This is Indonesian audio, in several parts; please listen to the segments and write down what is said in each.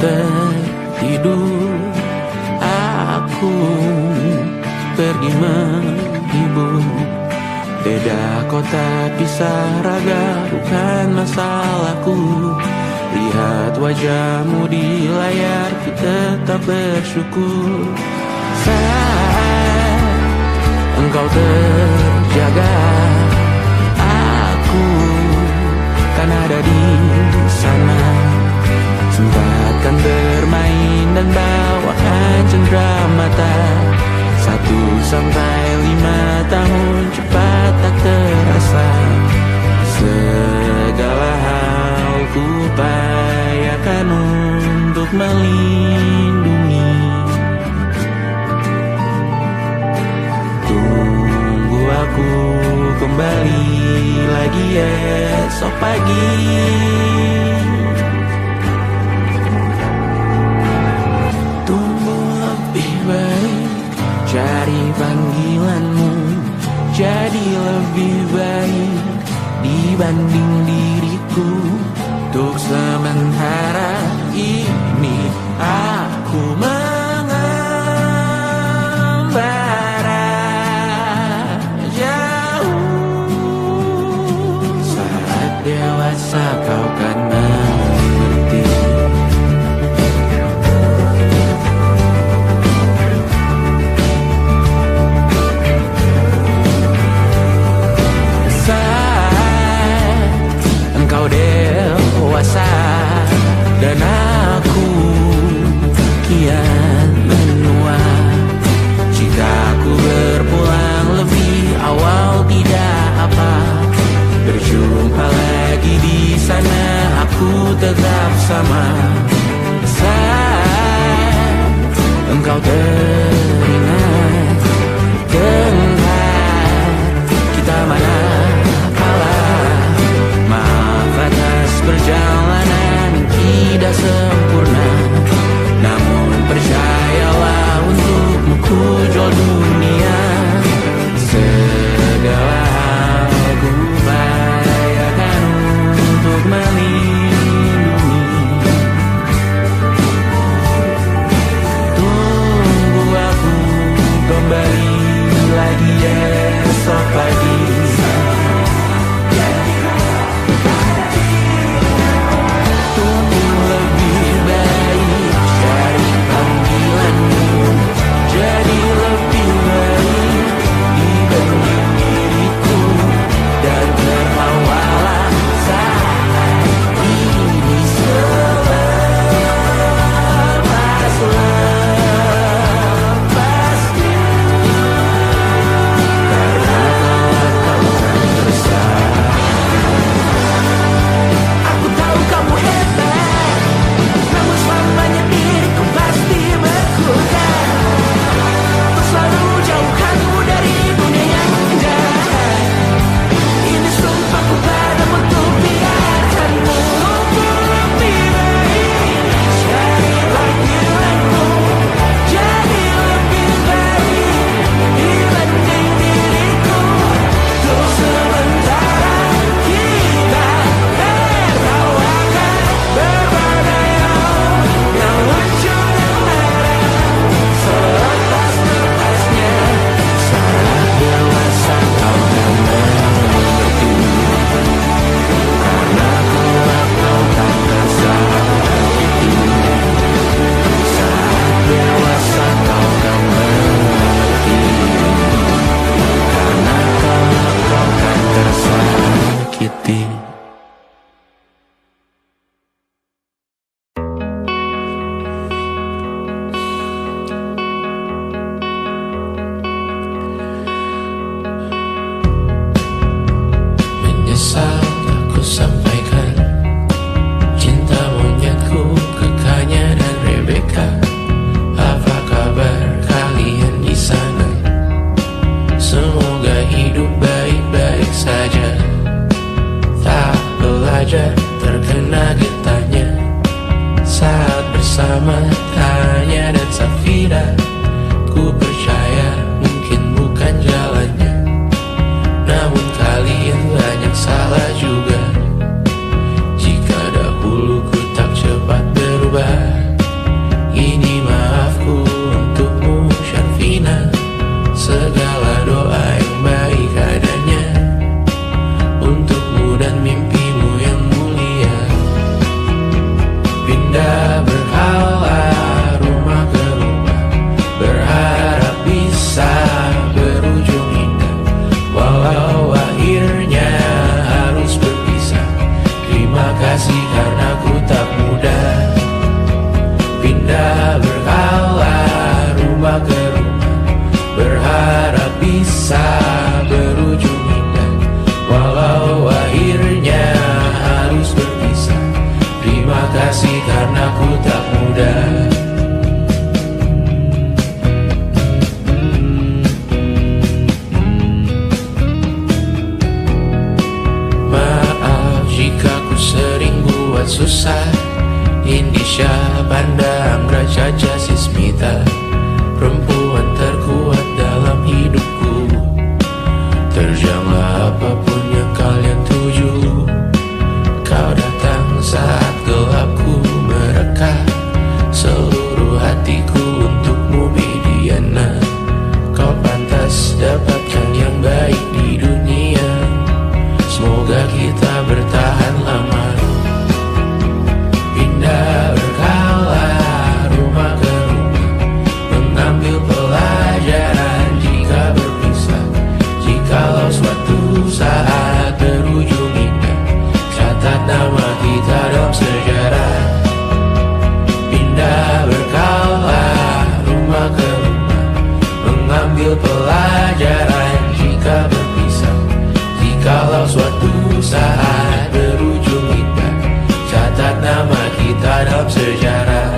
tertidur, aku pergi menghibur. Beda kota pisah raga bukan masalahku. Lihat wajahmu di layar, ku tetap bersyukur. Saat engkau terjaga, aku kan ada di sana. Sempatkan bermain dan bawakan cenderamata. 1-5 tahun cepat tak terasa. Segala hal ku upayakan untuk melindungi. Tunggu aku kembali lagi esok pagi. Tumbuh lebih baik, cari panggilanmu, jadi lebih baik dibanding diriku. Untuk sementara ini aku mengembara jauh. Saat dewasa kau kan mengerti. Engkau dewasa dan aku kian menua. Jika aku berpulang lebih awal tidak apa. Berjumpa lagi di sana, aku tetap sama. Saat engkau teringat tengah kita mana perjalanan tidak sempurna, namun percayalah untukmu ku jual dunia. Segala hal ku upayakan untuk melindungi. Tunggu aku kembali lagi esok pagi. Terkena getahnya saat bersama Tanya dan Safira. Ku percaya mungkin bukan jalannya, namun kalian banyak salah juga. Jika dahulu ku tak cepat berubah, segala doa yang baik adanya untukmu dan mimpimu yang mulia. Pindah berhala rumah ke rumah, berharap bisa berujung indah, walau akhirnya harus berpisah. Terima kasih karena ku tak mudah. Pindah berhala rumah ke rumah, berharap bisa berujung indah, walau akhirnya harus berpisah. Terima kasih karena ku tak mudah. Maaf jika ku sering buat susah. Indisha, Banda, Anggra, Caca, Sismita, perempuan terkuat dalam hidupku. Terjanglah apapun yang kalian tuju. Kau datang saat gelapku mereka, seluruh hatiku untukmu Mediana. Kau pantas dapatkan yang baik di dunia. Semoga kita bertahan lama. Pindah berkala rumah ke rumah, mengambil pelajaran jika berpisah. Jikalau suatu saat berujung indah, catat nama kita dalam sejarah. Pindah berkala rumah ke rumah, mengambil pelajaran jika berpisah. Jikalau suatu saat berujung indah, catat nama kita dalam sejarah.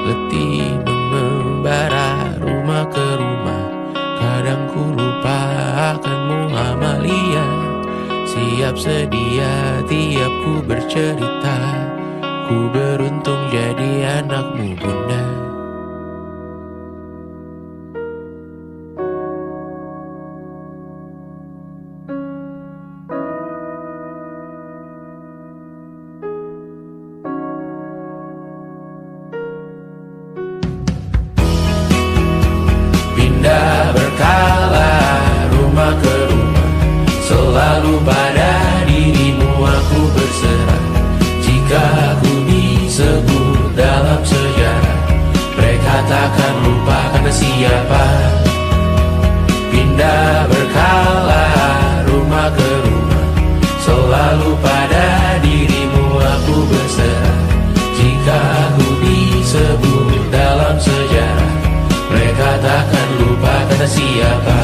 Letih mengembara rumah ke rumah, kadang ku lupa akanmu Amalia. Siap sedia tiap ku bercerita, ku beruntung jadi anakmu bunda. Pindah berkala rumah ke rumah, selalu pada dirimu aku berserah. Jika aku disebut dalam sejarah, mereka takkan lupa karena siapa. Pindah berkala rumah ke rumah, selalu pada dirimu aku berserah. Jika aku disebut dalam sejarah, mereka takkan lupa kata siapa.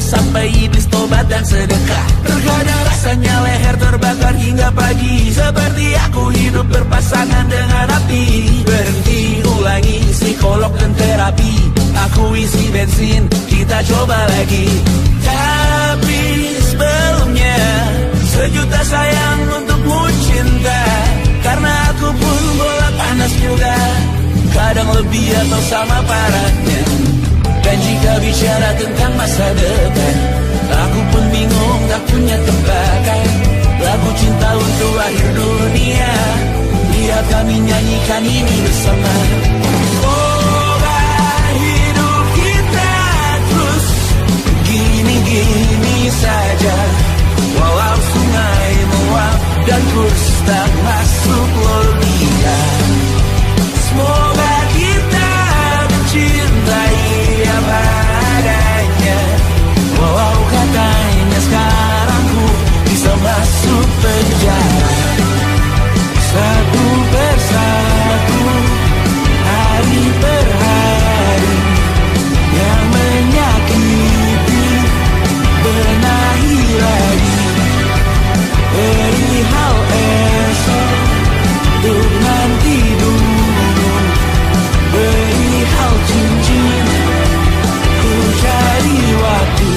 sampai iblis tobat dan sedekah. Terkadang rasanya leher terbakar hingga pagi, seperti aku hidup berpasangan dengan api. Berhenti, ulangi psikolog dan terapi, aku isi bensin, kita coba lagi. Tapi sebelumnya, sejuta sayang untukmu cinta, karena aku pun bola panas juga, kadang lebih atau sama parahnya. Dan jika bicara tentang masa depan, aku pun bingung, tak punya tebakan. Lagu cinta untuk akhir dunia, lanjutkan ini bersama. Semoga hidup kita terus gini-gini saja, walau sungai meluap dan kurs tak masuk logika. Semoga kita mencintai apa adanya, walau katanya sekarang ku bisa masuk penjara. Satu persatu, hari per hari, yang menyakiti benahi lagi. Perihal esok, untuk nanti dulu. Perihal cincin, ku cari waktu.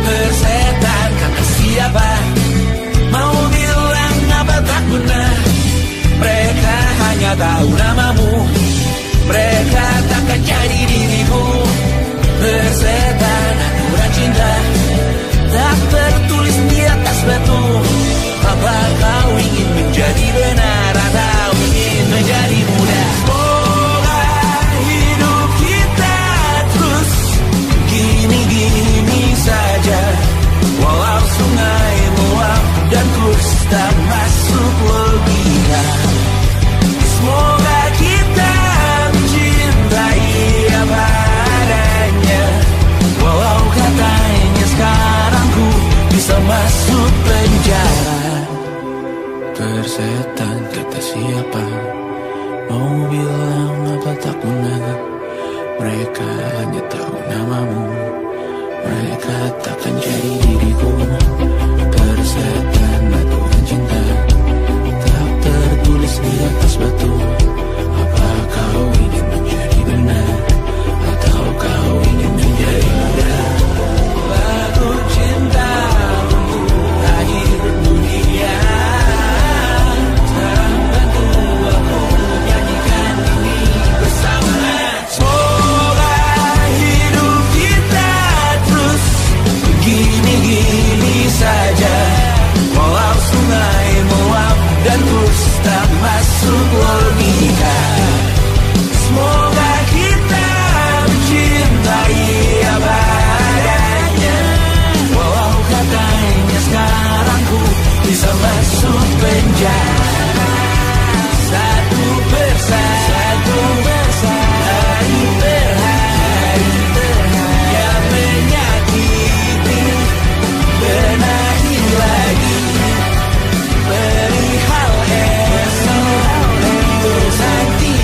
Persetan kata siapa, mau bilang apa tak guna. Mereka hanya tahu namamu, mereka takkan jadi dirimu. Persetan aturan cinta tak tertulis di atas batu. Apa kau ingin menjadi benar atau ingin menjadi muda? Semoga hidup kita terus gini-gini saja, walau sungai meluap dan kurs tak masuk logika. Semoga kita mencintai apa adanya, walau katanya sekarang ku bisa masuk penjara. Persetan kata siapa, mau bilang apa tak guna. Mereka hanya tahu namamu, mereka takkan jadi diriku. Persetan aturan cinta tak tertulis di atas batu. Apa kau ingin menjadi benar atau kau ingin menjadi muda? Lagu cinta untuk akhir dunia, sekarang bantu aku nyanyikan ini bersama. Semoga hidup kita terus gini-gini saja, walau sungai meluap dan kurs tak masuk logika. Semoga kita mencintai apa adanya, walau katanya sekarang ku bisa masuk penjara. Satu persatu, hari per hari, yang menyakiti benahi lagi. Perihal esok, untuk nanti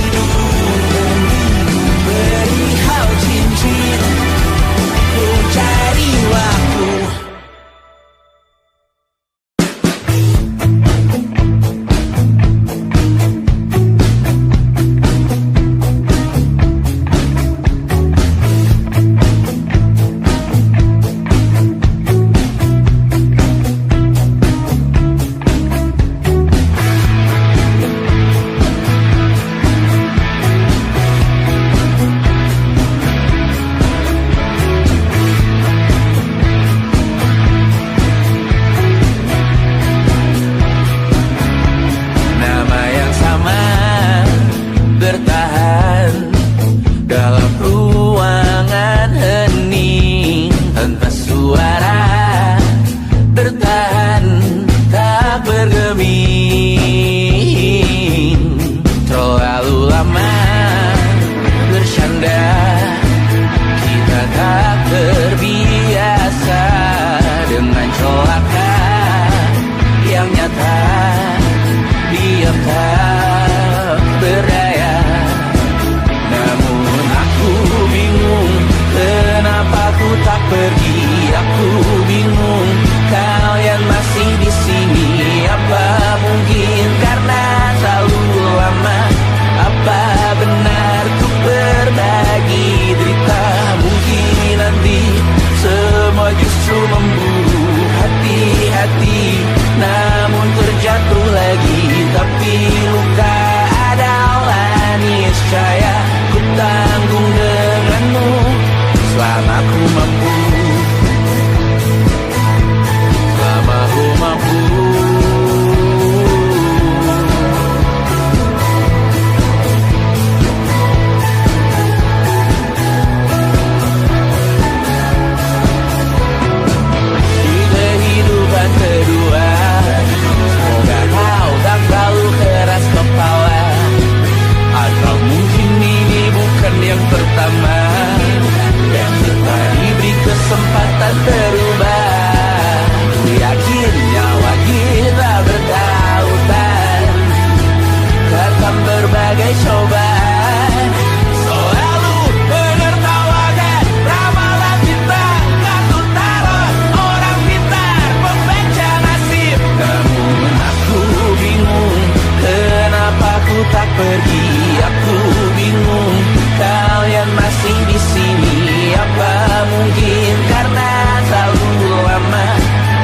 pergi, aku bingung. Kalian masih di sini, apa mungkin karena terlalu lama?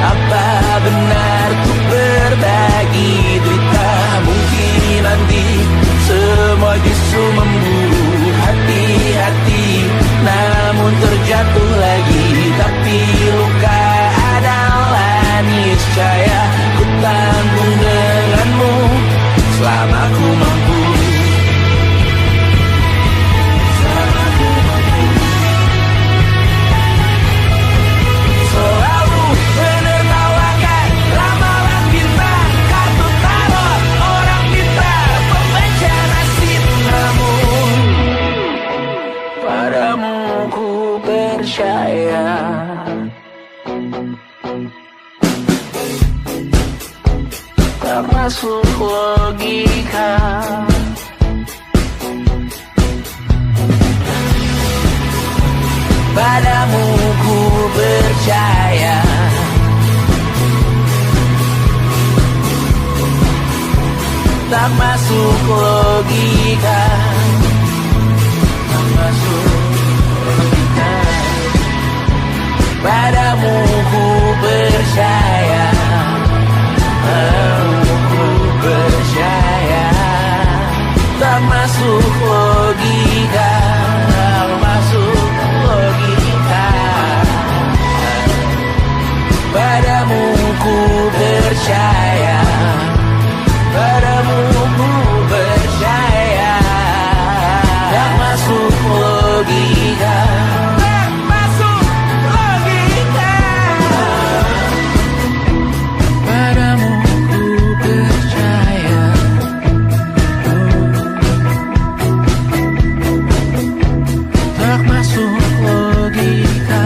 Apa benar ku berbagi derita? Mungkin nanti semua justru memburu hati-hati, namun terjatuh lagi. Tapi luka adalah niscaya, ku tanggung denganmu selama ku mampu. Selalu menertawakan ramalan bintang, kartu tarot orang pintar, pembaca nasib. Namun padamu ku percaya. Tak masuk logika. Padamu ku percaya. Tak masuk logika. Tak masuk logika. Padamu ku percaya. Aku percaya. Tak masuk logika. Tak masuk logika. Padamu ku percaya. Padamu ku percaya. Tak masuk logika. Tak masuk logika. Padamu ku percaya. Tak masuk logika.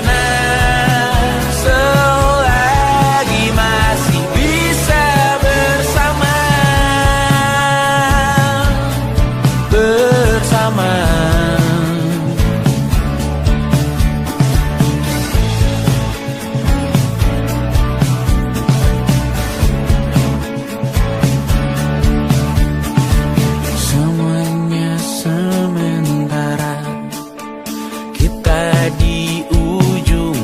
sana selagi masih bisa bersama. Semuanya sementara, kita di ujung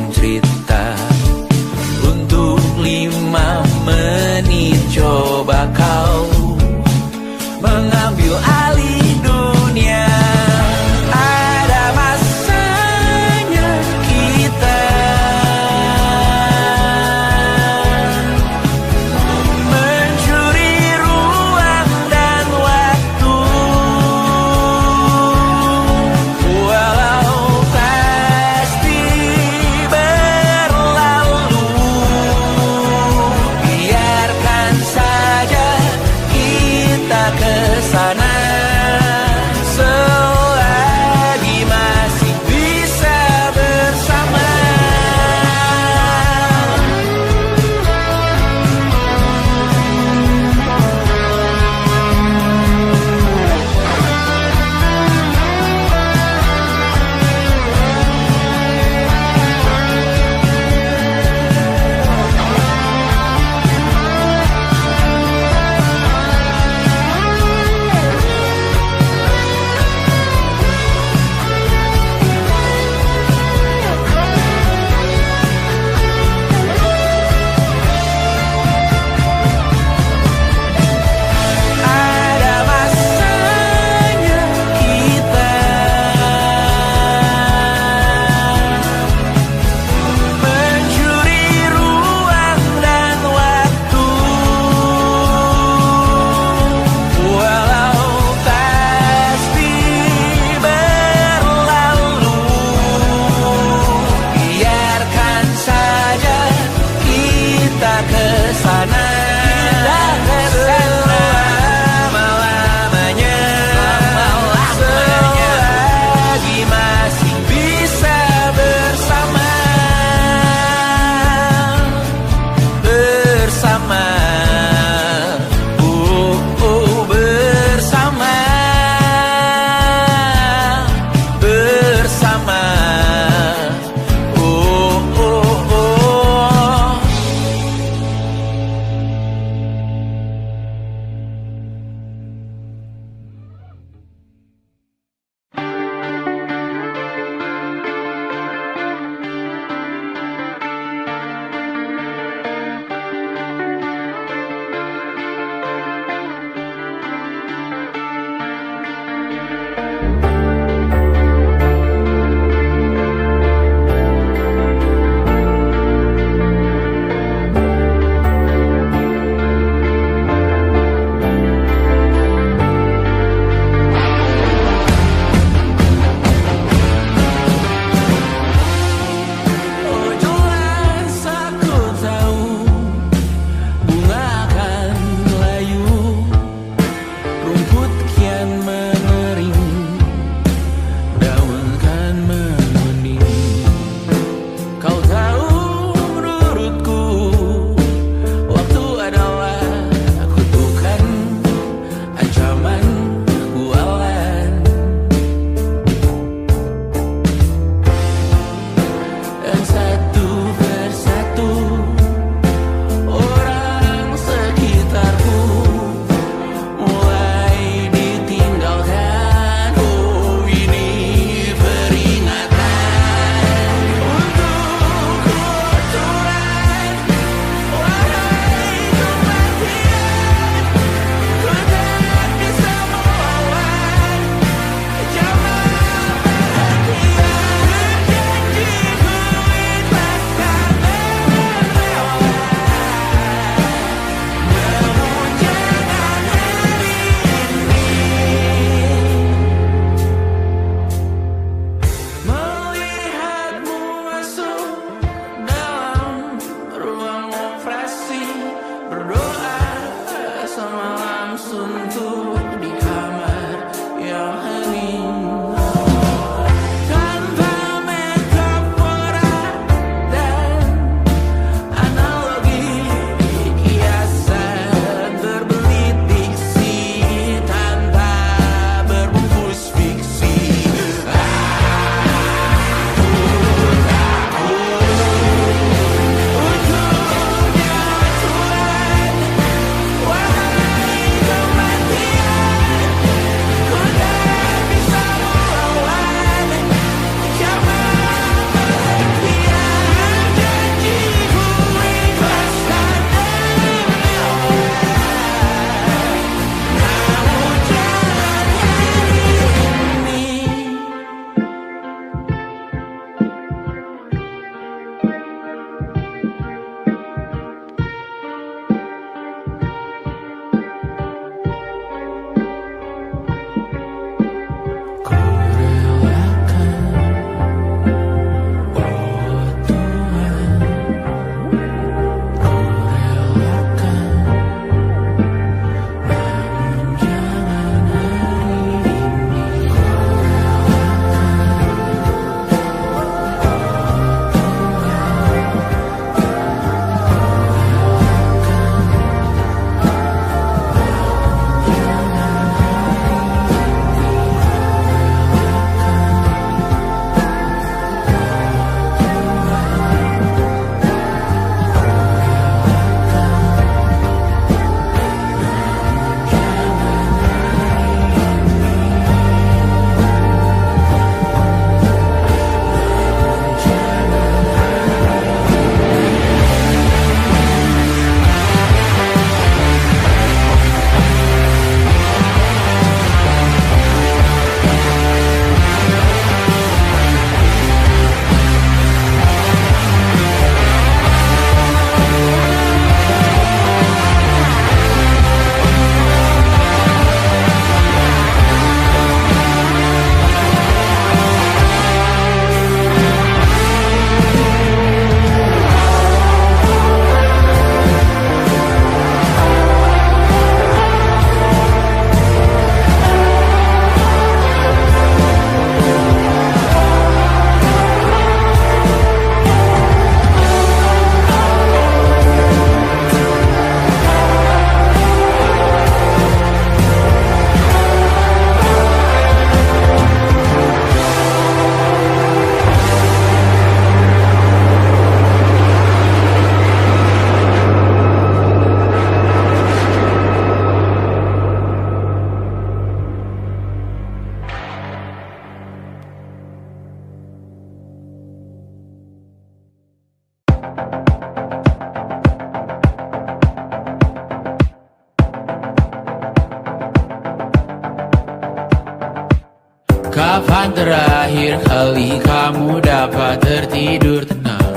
Kapan terakhir kali kamu dapat tertidur tenang?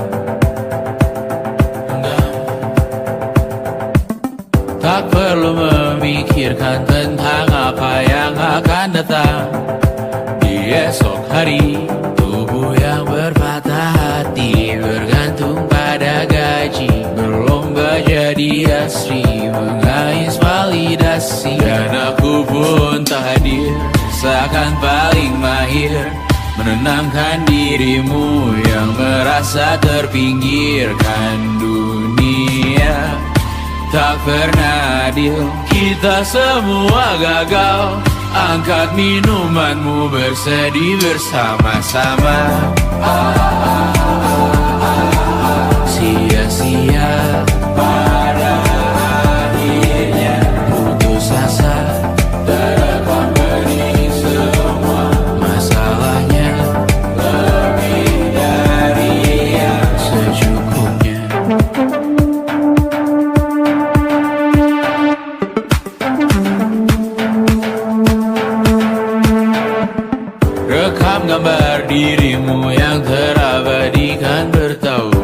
Tak perlu memikirkan tentang apa yang akan datang di esok hari. Tubuh yang berpatah hati bergantung pada gaji, berlomba jadi asri, mengais validasi. Dan aku pun tak hadir, seakan paling mahir menenangkan dirimu yang merasa terpinggirkan dunia. Tak pernah adil, kita semua gagal. Angkat minumanmu, bersedih bersama-sama. Sia-sia pada akhirnya putus asa, terekam benih semua masalahnya. Lebih dari yang secukupnya. Rekam gambar dirimu yang terabadikan bertahun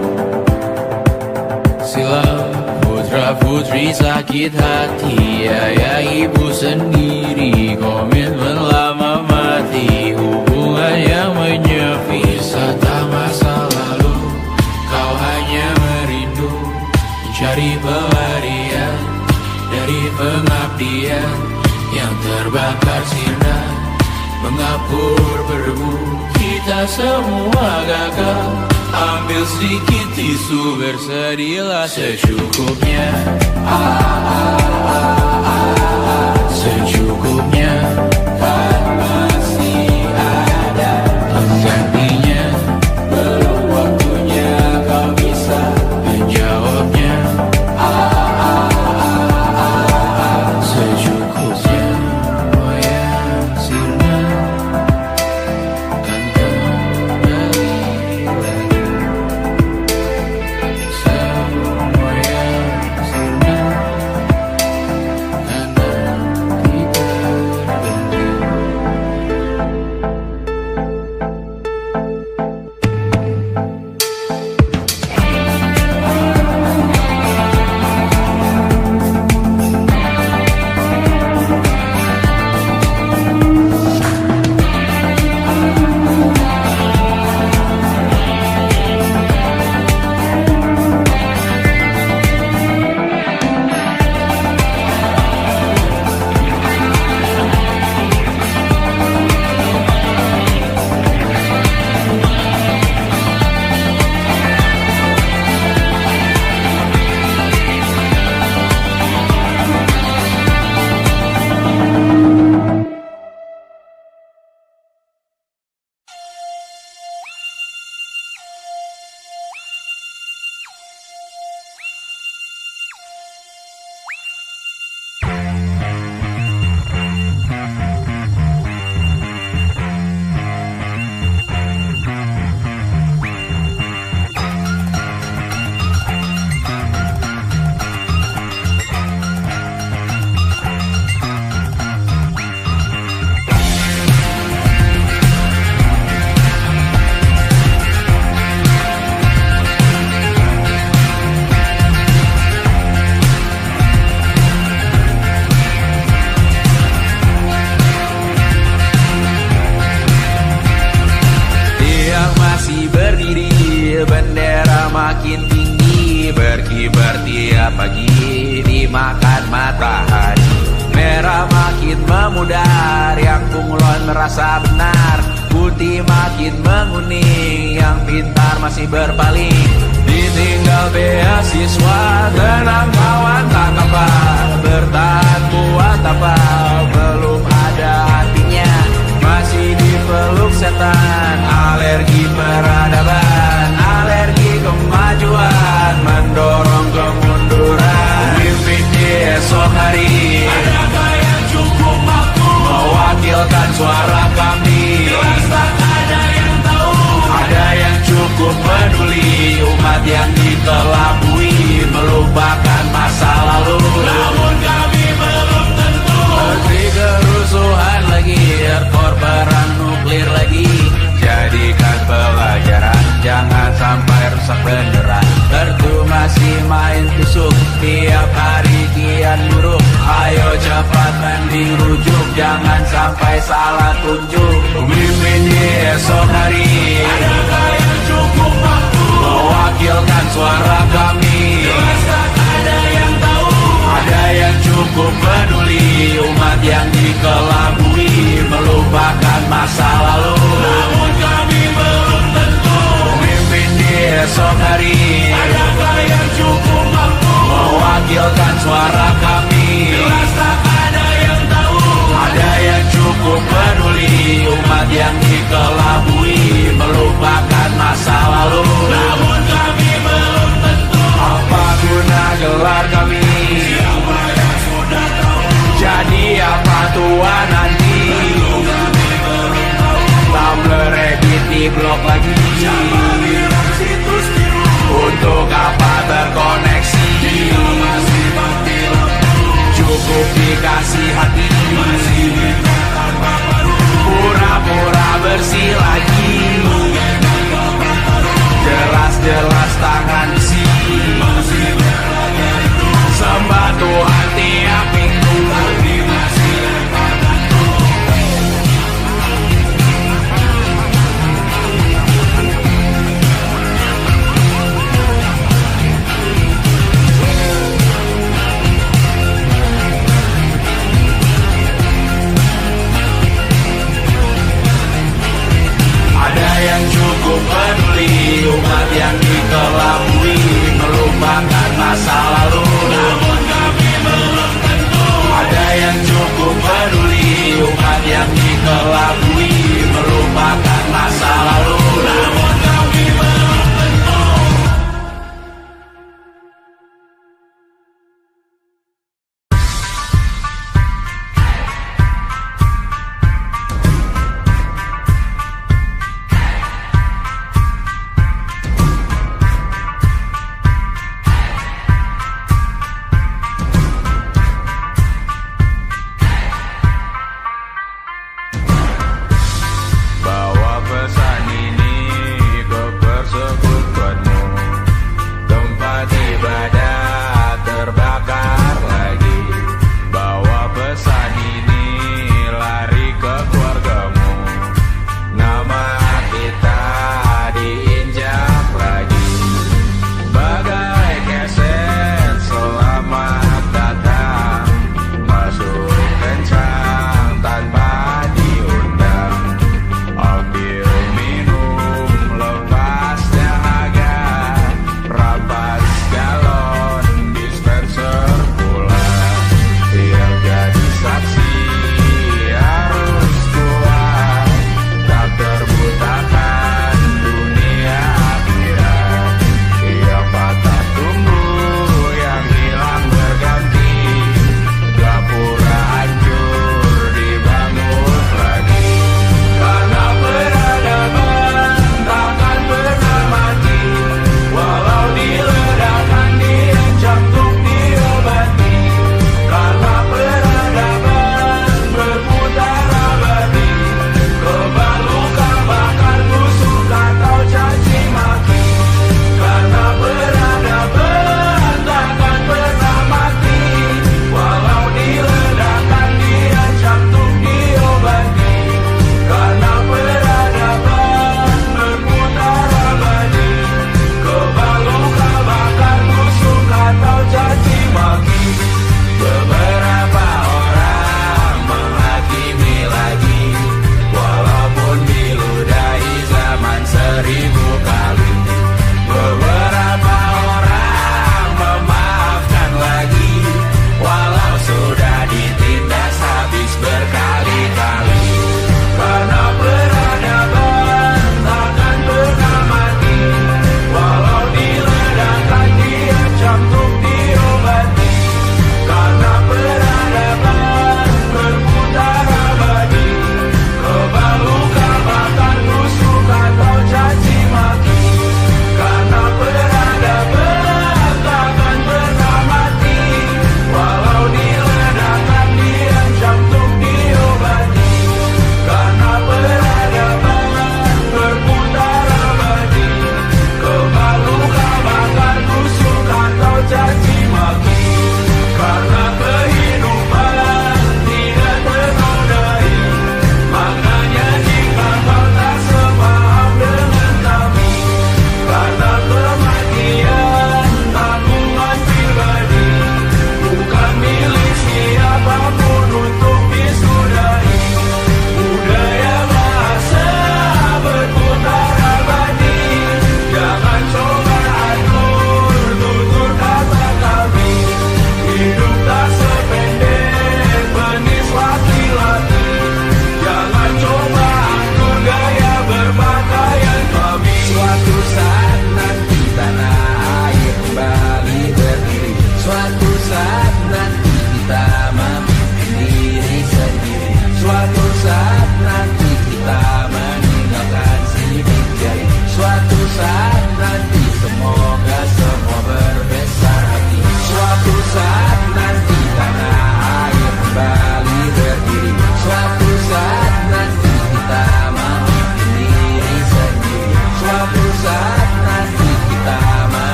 silam. Putra-putri sakit hati, ayah ibu sendiri, komitmen lama mati, hubungan yang menyepi. Wisata masa lalu, kau hanya merindu, mencari pelarian dari pengabdian yang terbakar sinar, mengapur berdebu. Kita semua gagal. Ambil sedikit tisu, bersedihlah secukupnya. Secukupnya, kan masih ada penggantinya. Belum waktunya kau bisa menjawabnya. Secukupnya, oh ya sirna. Bendera makin tinggi, berkibar tiap pagi, dimakan matahari. Merah makin memudar, yang bunglon merasa benar. Putih makin menguning, yang pintar masih berpaling. Ditinggal beasiswa, tenang kawan tak apa. Bertahan buat apa, belum ada artinya. Masih dipeluk setan, alergi peradaban, alergi kemajuan, mendorong kemunduran. Mimpi di esok hari, adakah yang cukup mampu mewakilkan suara kami? Jelas tak ada yang tahu, ada yang cukup peduli. Umat yang dikelabui, melupakan masa lalu. Namun kami belum tentu. Seperti kerusuhan lagi, korban nuklir busuk, tiap hari kian buruk. Ayo cepat mending rujuk, jangan sampai salah tunjuk. Pemimpin di esok hari, adakah yang cukup mampu mewakilkan suara kami? Jelas tak ada yang tahu, ada yang cukup peduli. Umat yang dikelabui melupakan masa lalu, namun kami belum tentu pemimpin di esok hari. Adakah yang cukup mampu mewakilkan suara kami? Jelas tak ada yang tahu, ada yang cukup peduli. Umat yang dikelabui melupakan masa lalu, namun kami belum tentu apa guna gelar kami. Siapa yang sudah tahu, jadi apa tua nanti? Tumblr, Reddit, di blog lagi. Siapa bilang situs biru, untuk apa terkoneksi? Jika masih mati lampu, cukup dikasih hati. Masih minta tanpa baru, pura-pura bersih lagi. Jelas-jelas tangan besi, masih berada itu. Sembah Tuhan tiap minggu, tapi masih lempar batu. Ada yang cukup peduli, umat yang dikelabui melupakan masa lalu, namun kami belum tentu. Ada yang cukup peduli, umat yang dikelabui melupakan masa lalu, namun kami belum tentu.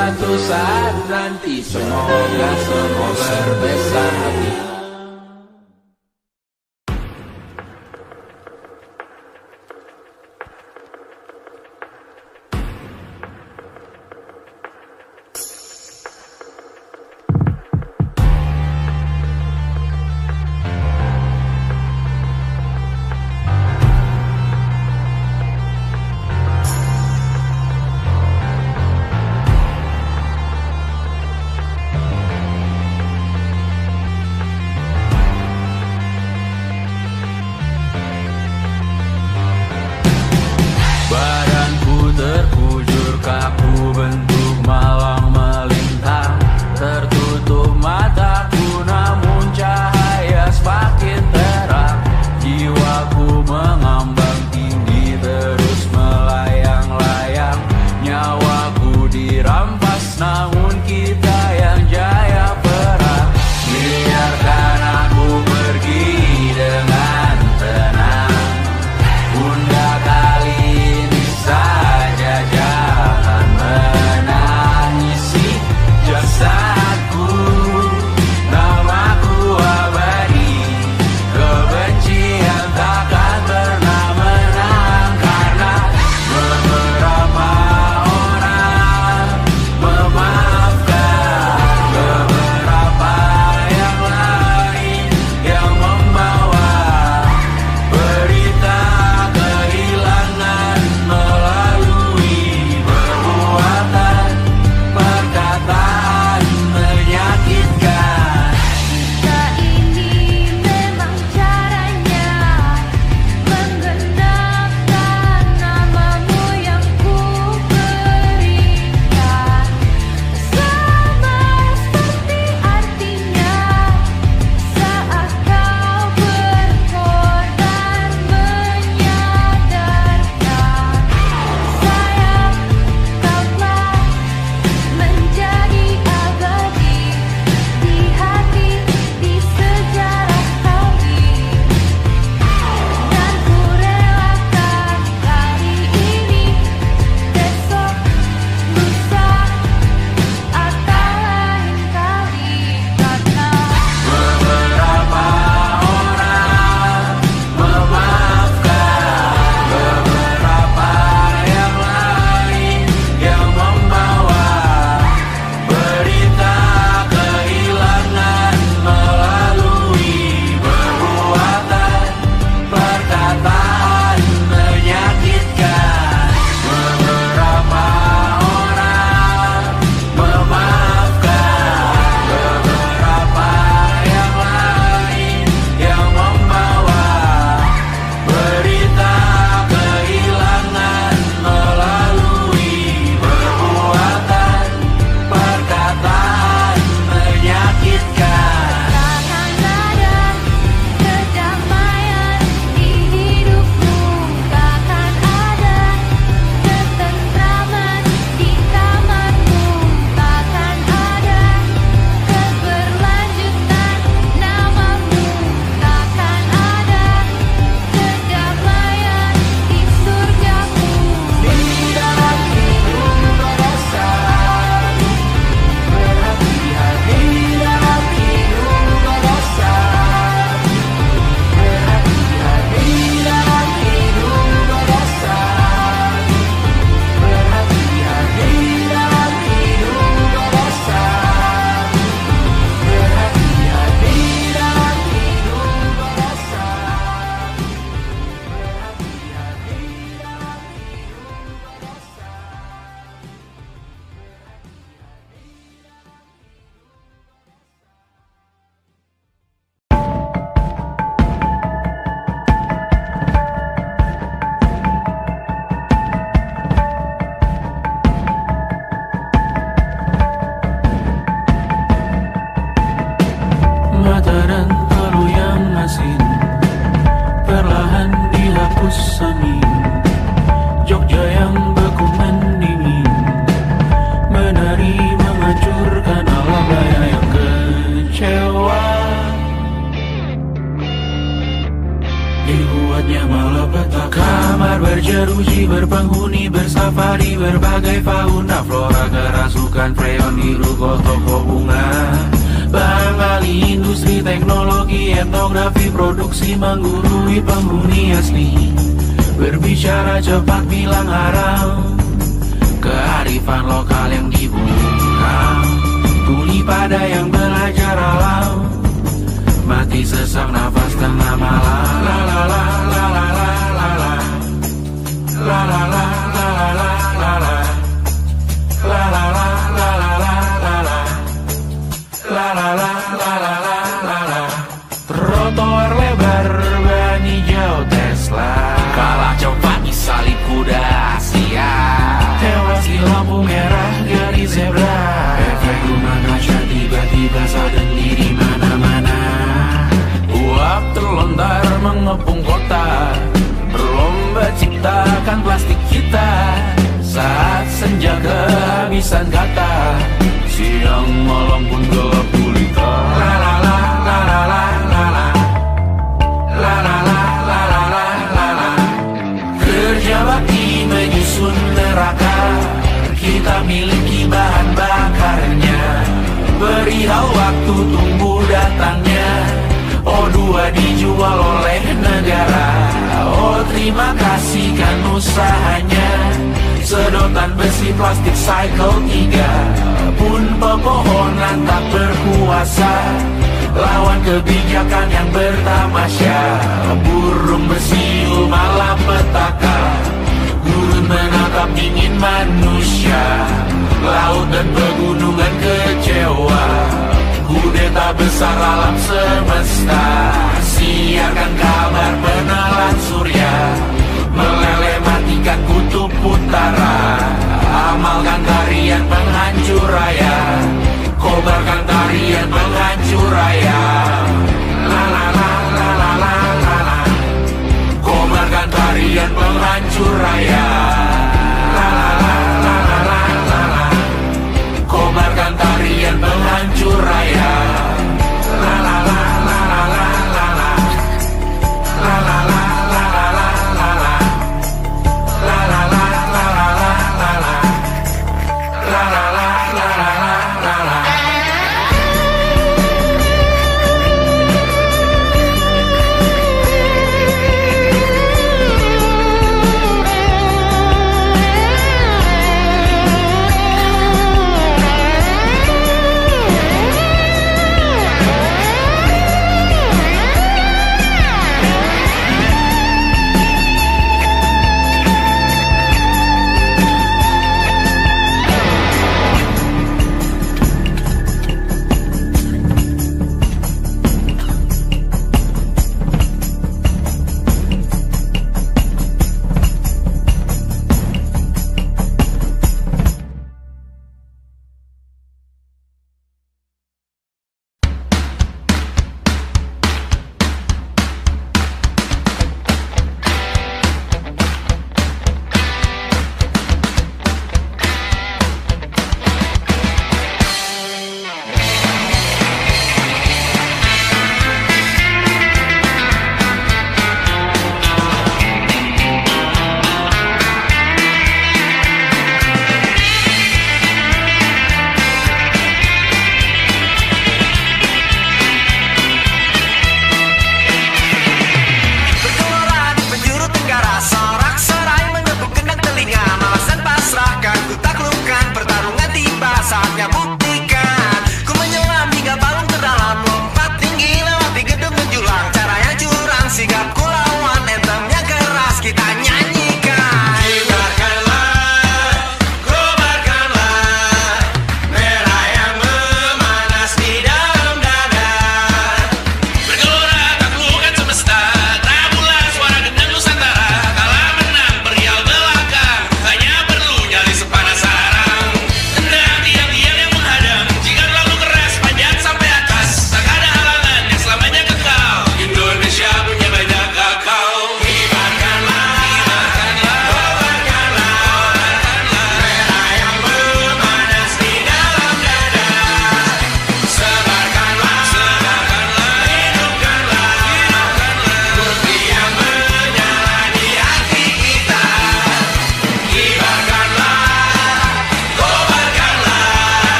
suatu saat nanti. Semoga semua berbesar hati. berjeruji, berpenghuni, bersafari, berbagai fauna flora kerasukan. bukan freon di ruko toko bunga. Bangkali industri teknologi etnografi produksi menggurui penghuni asli. Berbicara cepat bilang haram, kearifan lokal yang dibungkam. Tuli pada yang belajar alam, mati sesak nafas tengah malam. La la la la la la la la. La la la la la la la la. La la la la la la la la. La la la la la la la la. Trotoar lebar ban hijau Tesla, kalah cepat disalip kuda Asia, tewas di lampu merah garis zebra. Efek rumah kaca tiba-tiba suddenly di mana-mana. Uap terlontar mengepung kota, berlomba ciptakan plastik kita. Saat senja kehabisan kata, siang malam pun gelap gulita. La la la la la la la la. La la la la la la la la. Kerja bakti menyusun neraka, kita miliki bahan bakarnya. Perihal waktu tunggu datangnya. O2 dijual oleh negara. Oh terima kasih kan usahanya. Sedotan besi plastik cycle 3 pun pepohonan tak berkuasa lawan kebijakan yang bertamasya. Burung bersiul malam petaka, gurun menatap dingin manusia. Laut dan pegunungan kecewa, kudeta besar alam semesta. Siarkan kabar penelan surya, meleleh matikan kutub utara. Amalkan tarian penghancur raya, kobarkan tarian penghancur raya. La la la la la la la la. Kobarkan tarian penghancur raya. La la la la la la la la. Kobarkan tarian penghancur raya. La la la la la la la la. La la la la la la la la. La la la la la la la la. La la la la la la la.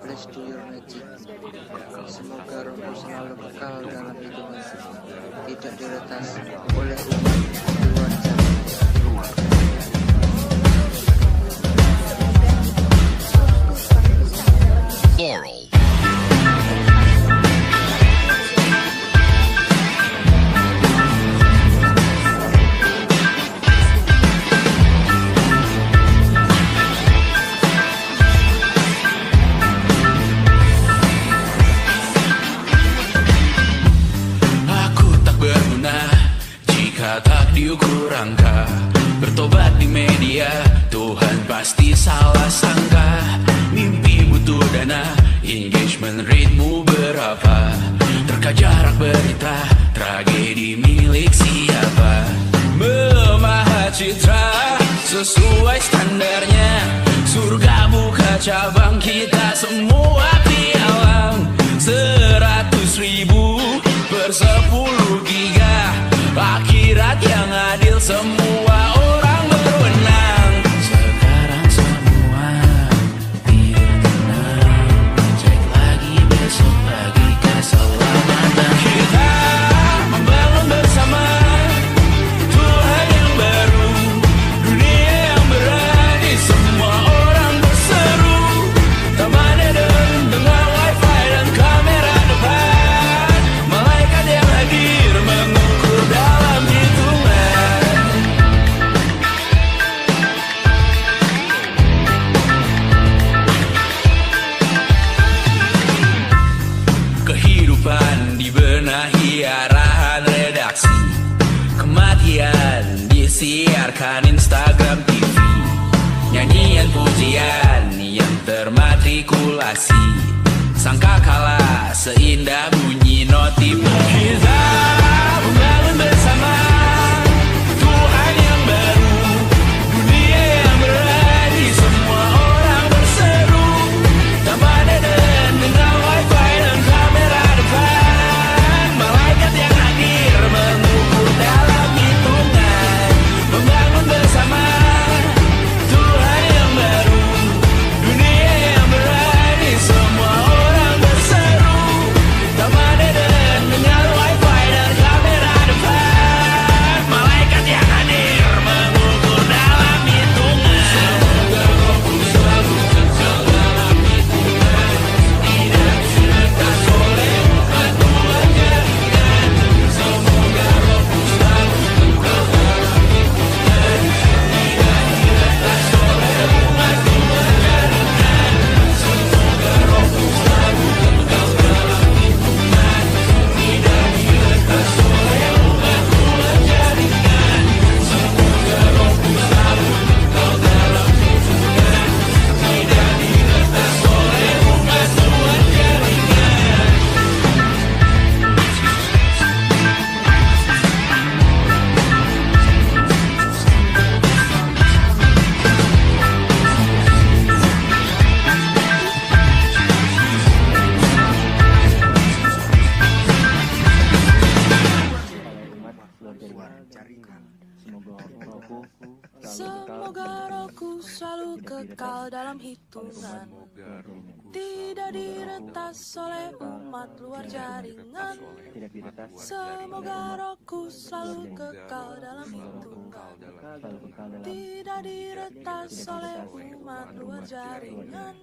Please do your magic. Semoga rohmu selalu kekal dalam hitungan, tidak diretas oleh umat luar sana. Laurel. Tak diukur angka, bertobat di media, Tuhan pasti salah sangka. Mimpi butuh dana, engagement ritmu berapa, terka jarak berita, tragedi milik siapa. Memahat citra sesuai standarnya, surga buka cabang, kita semua pialang. 100.000 per 10 giga, akhirat yang adil, semua orang berwenang. Sekarang semua biar tenang, cek lagi besok pagi keselamatan. Kita membangun bersama Tuhan yang baru, dunia yang berani, semua orang berseru. Taman Eden dengan wifi dan kamera depan, malaikat yang hadir mengukur dalam hitungan. Kehidupan dibenahi arahan redaksi, kematian disiarkan Instagram TV, nyanyian pujian yang termatrikulasi, sangka kalah seindah bunyi notif. Kita membangun bersama Tuhan yang baru, dunia yang berani, semua orang berseru. Taman Eden dengan wifi dan kamera depan, malaikat yang hadir mengukur dalam hitungan. Membangun bersama Tuhan yang baru, dunia yang berani, semua orang berseru. Taman Eden dengan wifi dan kamera depan, malaikat yang hadir mengukur dalam hitungan. Semoga rohku selalu kekal dalam hitungan, tidak diretas oleh umat Tuhan jaringan. Semoga rohku selalu kekal dalam hitungan, tidak diretas oleh umat Tuhan jaringan. Semoga rohku selalu kekal dalam hitungan, tidak diretas oleh umat Tuhan jaringan. Semoga rohku selalu kekal dalam hitungan, tidak diretas oleh umat Tuhan jaringan. Semoga rohku selalu kekal dalam hitungan, tidak diretas oleh umat luar jaringan. Semoga rohku selalu kekal dalam hitungan, tidak diretas oleh umat luar jaringan.